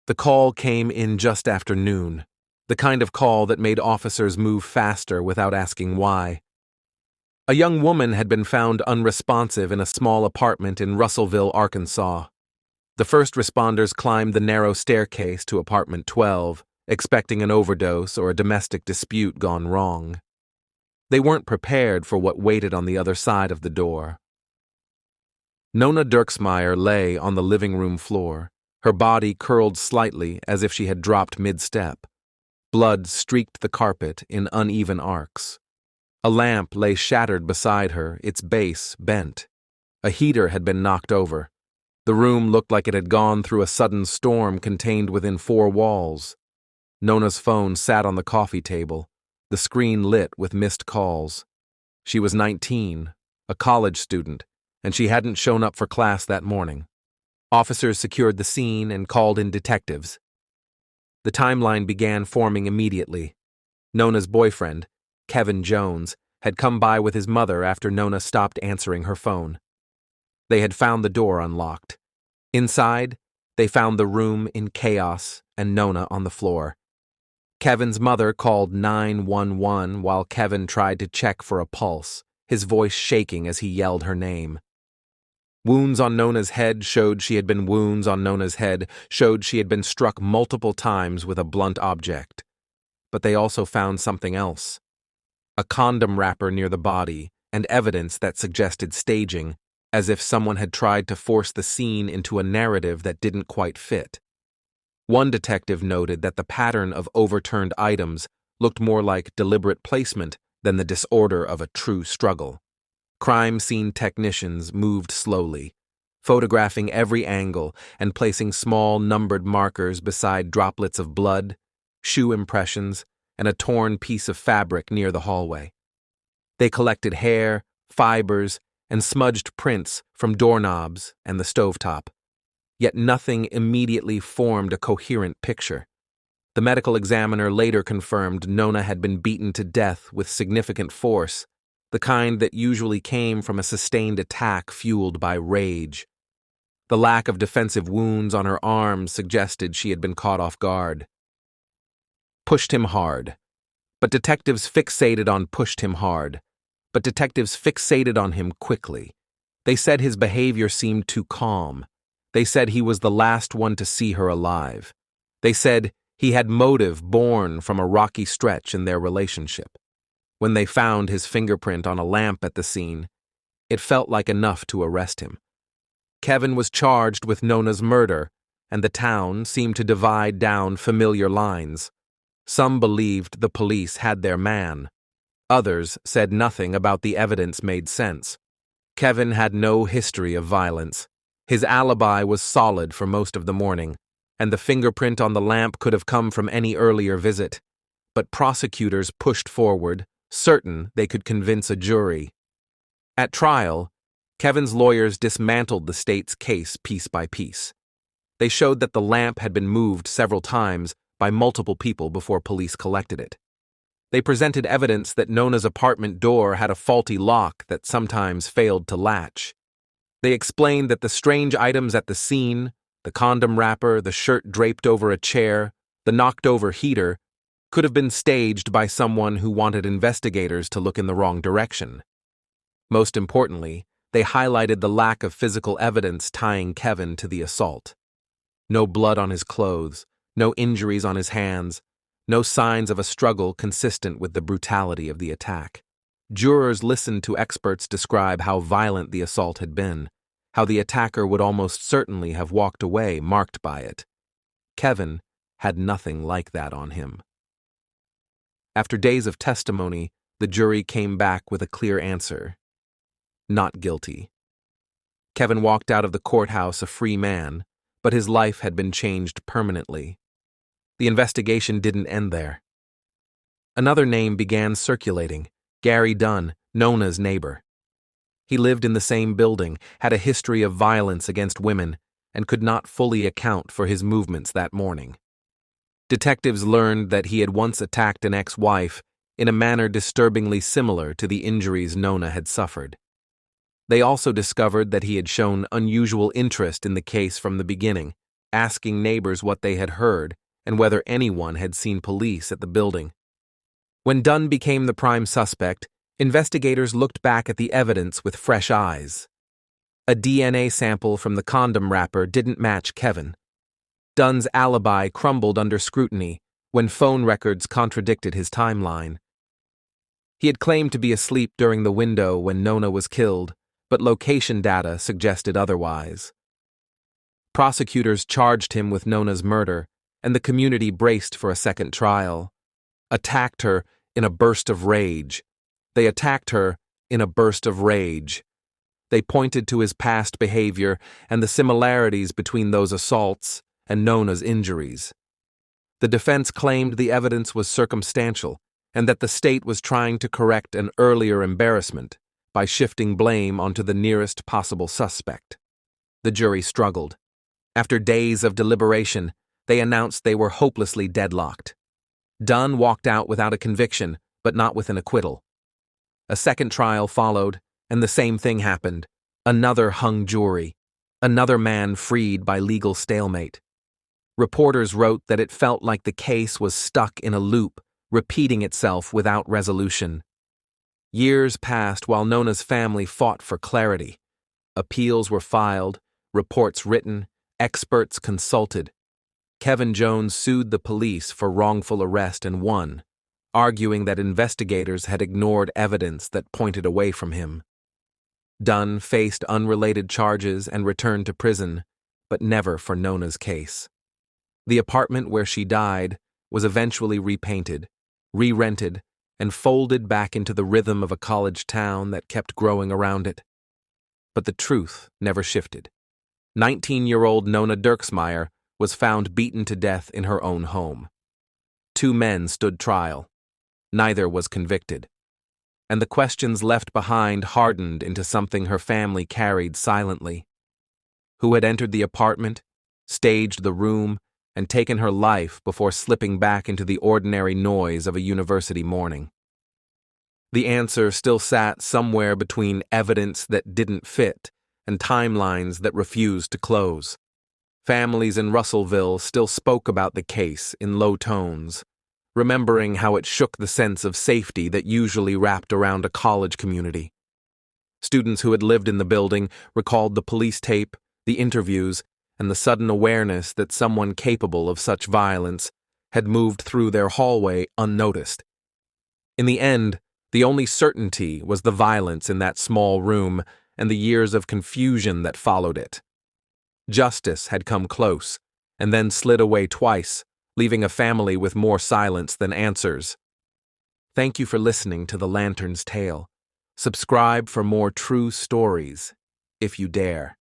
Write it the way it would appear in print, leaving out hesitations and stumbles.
The call came in just after noon, the kind of call that made officers move faster without asking why. A young woman had been found unresponsive in a small apartment in Russellville, Arkansas. The first responders climbed the narrow staircase to apartment 12, expecting an overdose or a domestic dispute gone wrong. They weren't prepared for what waited on the other side of the door. Nona Dirksmeyer lay on the living room floor, her body curled slightly as if she had dropped mid-step. Blood streaked the carpet in uneven arcs. A lamp lay shattered beside her, its base bent. A heater had been knocked over. The room looked like it had gone through a sudden storm contained within 4 walls. Nona's phone sat on the coffee table, the screen lit with missed calls. She was 19, a college student, and she hadn't shown up for class that morning. Officers secured the scene and called in detectives. The timeline began forming immediately. Nona's boyfriend, Kevin Jones, had come by with his mother after Nona stopped answering her phone. They had found the door unlocked. Inside, they found the room in chaos and Nona on the floor. Kevin's mother called 911 while Kevin tried to check for a pulse, his voice shaking as he yelled her name. Wounds on Nona's head showed she had been struck multiple times with a blunt object. But they also found something else. A condom wrapper near the body and evidence that suggested staging, as if someone had tried to force the scene into a narrative that didn't quite fit. One detective noted that the pattern of overturned items looked more like deliberate placement than the disorder of a true struggle. Crime scene technicians moved slowly, photographing every angle and placing small numbered markers beside droplets of blood, shoe impressions, and a torn piece of fabric near the hallway. They collected hair, fibers, and smudged prints from doorknobs and the stovetop. Yet nothing immediately formed a coherent picture. The medical examiner later confirmed Nona had been beaten to death with significant force, the kind that usually came from a sustained attack fueled by rage. The lack of defensive wounds on her arms suggested she had been caught off guard. Pushed him hard. But detectives fixated on him quickly. They said his behavior seemed too calm. They said he was the last one to see her alive. They said he had motive born from a rocky stretch in their relationship. When they found his fingerprint on a lamp at the scene, it felt like enough to arrest him. Kevin was charged with Nona's murder, and the town seemed to divide down familiar lines. Some believed the police had their man. Others said nothing about the evidence made sense. Kevin had no history of violence. His alibi was solid for most of the morning, and the fingerprint on the lamp could have come from any earlier visit. But prosecutors pushed forward, certain they could convince a jury. At trial, Kevin's lawyers dismantled the state's case piece by piece. They showed that the lamp had been moved several times by multiple people before police collected it. They presented evidence that Nona's apartment door had a faulty lock that sometimes failed to latch. They explained that the strange items at the scene, the condom wrapper, the shirt draped over a chair, the knocked-over heater, could have been staged by someone who wanted investigators to look in the wrong direction. Most importantly, they highlighted the lack of physical evidence tying Kevin to the assault. No blood on his clothes, no injuries on his hands, no signs of a struggle consistent with the brutality of the attack. Jurors listened to experts describe how violent the assault had been, how the attacker would almost certainly have walked away marked by it. Kevin had nothing like that on him. After days of testimony, the jury came back with a clear answer: not guilty. Kevin walked out of the courthouse a free man, but his life had been changed permanently. The investigation didn't end there. Another name began circulating: Gary Dunn, Nona's neighbor. He lived in the same building, had a history of violence against women, and could not fully account for his movements that morning. Detectives learned that he had once attacked an ex-wife in a manner disturbingly similar to the injuries Nona had suffered. They also discovered that he had shown unusual interest in the case from the beginning, asking neighbors what they had heard and whether anyone had seen police at the building. When Dunn became the prime suspect, investigators looked back at the evidence with fresh eyes. A DNA sample from the condom wrapper didn't match Kevin. Dunn's alibi crumbled under scrutiny when phone records contradicted his timeline. He had claimed to be asleep during the window when Nona was killed, but location data suggested otherwise. Prosecutors charged him with Nona's murder, and the community braced for a second trial. Attacked her in a burst of rage. They attacked her in a burst of rage. They pointed to his past behavior and the similarities between those assaults and Nona's injuries. The defense claimed the evidence was circumstantial and that the state was trying to correct an earlier embarrassment by shifting blame onto the nearest possible suspect. The jury struggled. After days of deliberation, they announced they were hopelessly deadlocked. Dunn walked out without a conviction, but not with an acquittal. A second trial followed, and the same thing happened. Another hung jury. Another man freed by legal stalemate. Reporters wrote that it felt like the case was stuck in a loop, repeating itself without resolution. Years passed while Nona's family fought for clarity. Appeals were filed, reports written, experts consulted. Kevin Jones sued the police for wrongful arrest and won, arguing that investigators had ignored evidence that pointed away from him. Dunn faced unrelated charges and returned to prison, but never for Nona's case. The apartment where she died was eventually repainted, re-rented, and folded back into the rhythm of a college town that kept growing around it. But the truth never shifted. 19-year-old Nona Dirksmeyer was found beaten to death in her own home. 2 men stood trial. Neither was convicted. And the questions left behind hardened into something her family carried silently. Who had entered the apartment, staged the room, and taken her life before slipping back into the ordinary noise of a university morning? The answer still sat somewhere between evidence that didn't fit and timelines that refused to close. Families in Russellville still spoke about the case in low tones, remembering how it shook the sense of safety that usually wrapped around a college community. Students who had lived in the building recalled the police tape, the interviews, and the sudden awareness that someone capable of such violence had moved through their hallway unnoticed. In the end, the only certainty was the violence in that small room and the years of confusion that followed it. Justice had come close, and then slid away twice, leaving a family with more silence than answers. Thank you for listening to The Lantern's Tale. Subscribe for more true stories, if you dare.